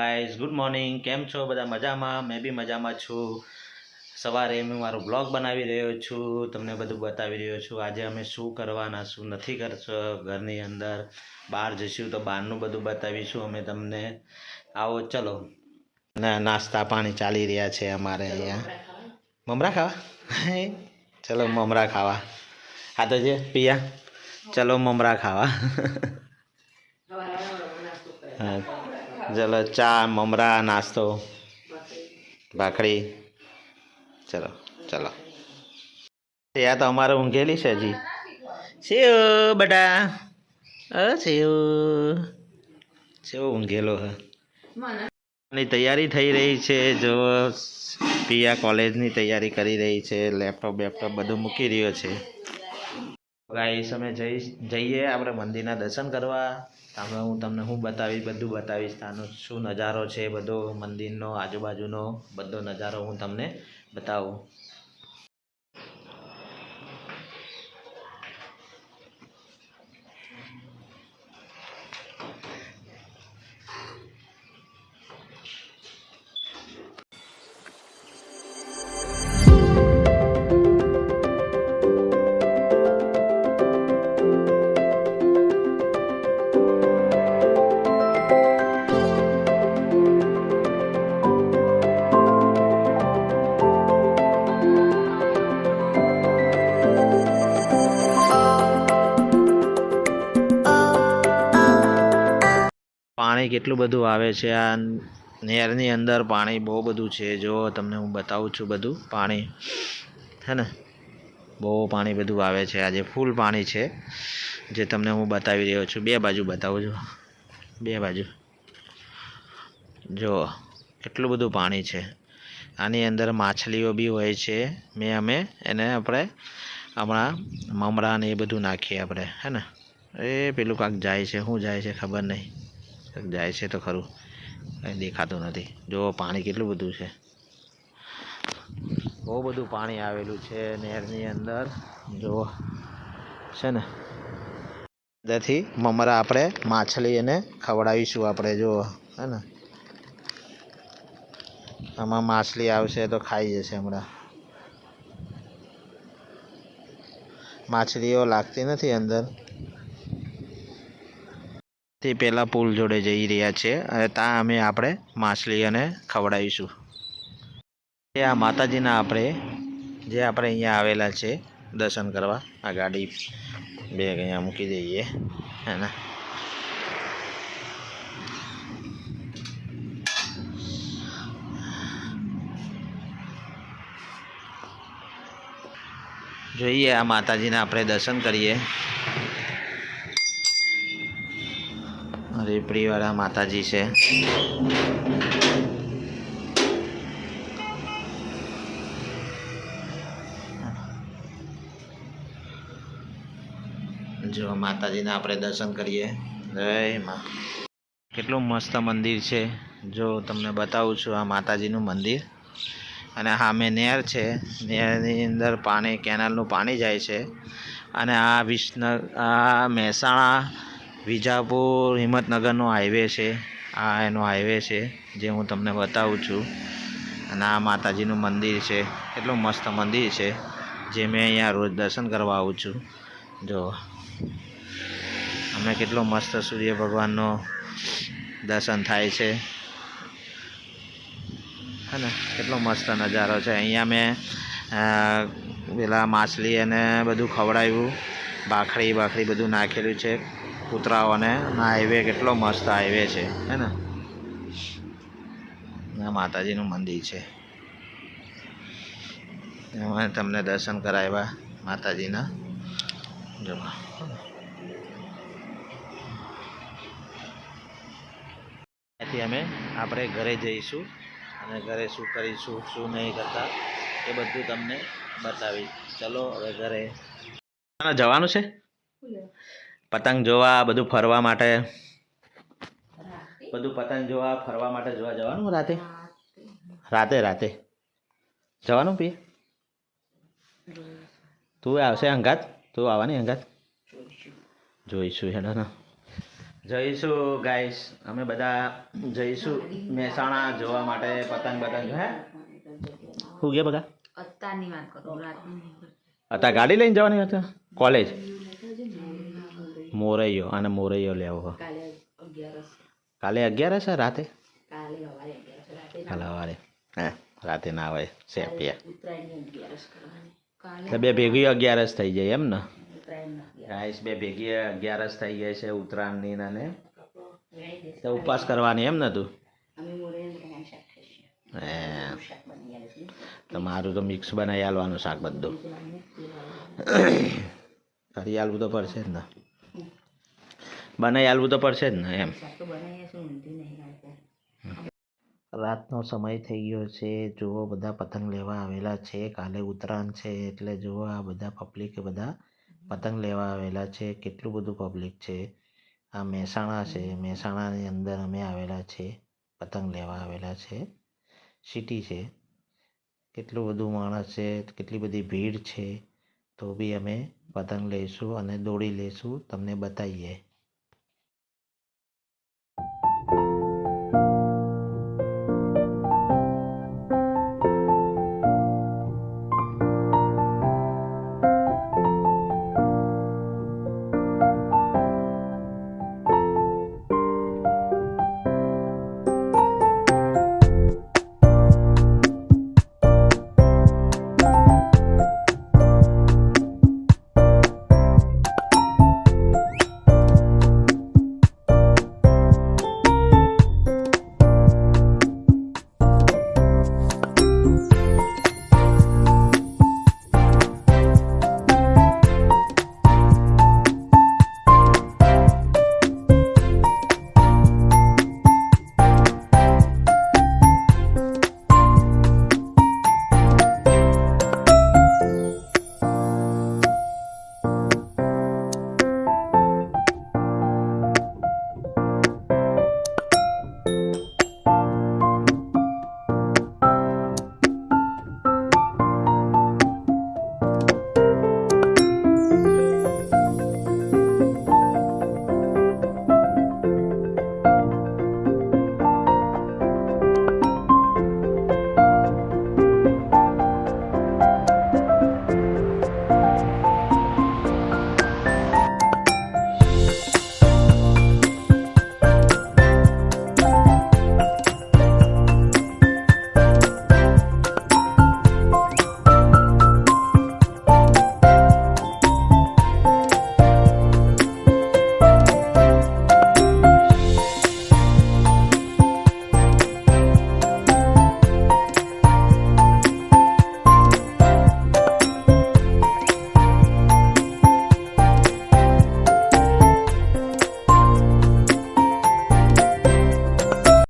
Guys good morning, કેમ છો બધા? મજામાં? મેં બી મજામાં છું. સવારે હું મારો બ્લોગ બનાવી રહ્યો છું, તમને બધું બતાવી રહ્યો છું. આજે અમે શું કરવાના, શું નથી કરશો ઘરની અંદર. બહાર જઈશું તો બહારનું બધું બતાવીશું અમે તમને. આવો ચલો. નાસ્તા પાણી ચાલી રહ્યા છે અમારે અહીંયા. મમરા ખાવા? ચલો મમરા ખાવા. હા તો જે પિયા, ચલો મમરા ખાવા. હા ચલો, ચા મમરા નાસ્તો ભાખરી. ચલો ચલો. ત્યાં તો અમારે ઊંઘેલી છે હજી. સેવ બટા, સેવ સેવ ઊંઘેલો હે. ની તૈયારી થઈ રહી છે. જો પિયા કોલેજની તૈયારી કરી રહી છે. લેપટોપ બેપટોપ બધું મૂકી રહ્યો છે. ગાઈસ અમે જઈએ આપણે મંદિરના દર્શન કરવા. હું તમને બધું બતાવીશ. ત્યાંનો શું નજારો છે બધો, મંદિરનો આજુબાજુનો બધો નજારો હું તમને બતાવું. પાણી કેટલું બધું આવે છે આ નહેરની અંદર. પાણી બહુ બધું છે. જો તમને હું બતાવું છું બધું પાણી, હે ને. બહુ પાણી બધું આવે છે. આજે ફૂલ પાણી છે જે તમને હું બતાવી રહ્યો છું. બે બાજુ બતાવું છું, બે બાજુ જો કેટલું બધું પાણી છે. આની અંદર માછલીઓ બી હોય છે. અમે એને આપણે હમણાં મમરા ને એ બધું નાખીએ આપણે, હે ને. એ પેલું કાંક જાય છે, શું જાય છે ખબર નહીં. જાય છે તો ખરું, કંઈ દેખાતું નથી. જો પાણી કેટલું બધું છે. બહુ બધું પાણી આવેલું છે નહેરની અંદર. જો છે ને, ત્યાંથી મમરા આપણે માછલી એને ખવડાવીશું આપણે. જો હે ને, આમાં માછલી આવશે તો ખાઈ જશે હમણાં. માછલીઓ લાગતી નથી અંદર. તે પેલા પુલ જોડે જઈ રહ્યા છે અને ત્યાં અમે આપણે માછલીઓને ખવડાવીશું. એ આ માતાજીના આપણે અહીંયા આવેલા છે દર્શન કરવા. આ ગાડી બેગ અહીંયા મૂકી દઈએ, હે ને. જોઈએ આ માતાજીના આપણે દર્શન કરીએ. રેપડીવાળા માતાજી છે. જો માતાજીના આપણે દર્શન કરીએ. જય માં. કેટલું મસ્ત મંદિર છે. જો તમને બતાવું છું આ માતાજીનું મંદિર. અને સામે નહેર છે. નહેરની અંદર પાણી, કેનાલનું પાણી જાય છે. અને આ મહેસાણા વિજાપુર હિંમતનગરનો હાઈવે છે. આ એનો હાઈવે છે જે હું તમને બતાવું છું. અને આ માતાજીનું મંદિર છે. કેટલું મસ્ત મંદિર છે જે મેં અહીંયા રોજ દર્શન કરવા આવું છું. જો અમે કેટલો મસ્ત સૂર્ય ભગવાનનો દર્શન થાય છે, હે ને. કેટલો મસ્ત નજારો છે. અહીંયા મેં પેલા માછલી અને બધું ખવડાવ્યું. ભાખરી બધું નાખેલું છે કૂતરાઓને. હાઈવે કેટલો મસ્ત હાઈવે છે, હે ને. આ માતાજીનું મંદિર છે. એમાં તમને દર્શન કરાવ્યા માતાજીના. જો ત્યાંથી આપણે ઘરે જઈશું અને ઘરે શું કરીશું, શું નહીં કરતા એ બધું તમને બતાવીશ. ચલો હવે ઘરે જવાનું છે. પતંગ જોવા, બધું ફરવા માટે, પતંગ જોવા ફરવા માટે જવાનું. રાતે જવાનું. પી તું આવશે અંગાત? તું આવવાની અંગાત? જોઈશું હેડો ને. જઈશું ગાઈસ, અમે બધા જઈશું મહેસાણા જોવા માટે પતંગ હે શું ગયા બધા અત્યારની વાત કરું, રાતની નહીં. અત્યારે ગાડી લઈને જવાની હતા કોલેજ મોરૈયો અને મોરૈયો લેવો કાલે 11 કાલે 11 છે રાતે કાલે સવારે 11 રાતે કાલે સવારે હા રાતે ના આવે સેપિયા ઉત્તરાયણની 11 કરવાની. કાલે તો બે ભેગી 11 થઈ જાય એમ ને ઉત્તરાયણના 11 ગાઈસ બે ભેગી 11 થઈ જાય છે ઉત્તરાયણની અને વેણી દેશ. તો ઉપવાસ કરવાની એમ ને તું અમે મોરેને બનાવીને શાક ખાઈશું. હે શાક બની આવે છે. તમારું તો મિક્સ બનાવી આલવાનું શાક બધું કરી આલવું તો પડશે જ ને બનાવી આલવું તો પડશે જ ને એમ શાક તો બનાવીએ છે, ઊંધી નહીં આવતું. રાતનો સમય થઈ ગયો છે જુઓ બધા પતંગ લેવા આવેલા છે કાલે ઉત્તરાયણ છે એટલે જુઓ આ બધા પબ્લિક બધા પતંગ લેવા આવેલા છે કેટલું બધું પબ્લિક છે આ મહેસાણા છે મહેસાણાની અંદર અમે આવેલા છે પતંગ લેવા આવેલા છે સિટી છે કેટલું બધું માણસ છે કેટલી બધી ભીડ છે તો બી અમે પતંગ લઈશું અને દોડી લઈશું તમને બતાવીએ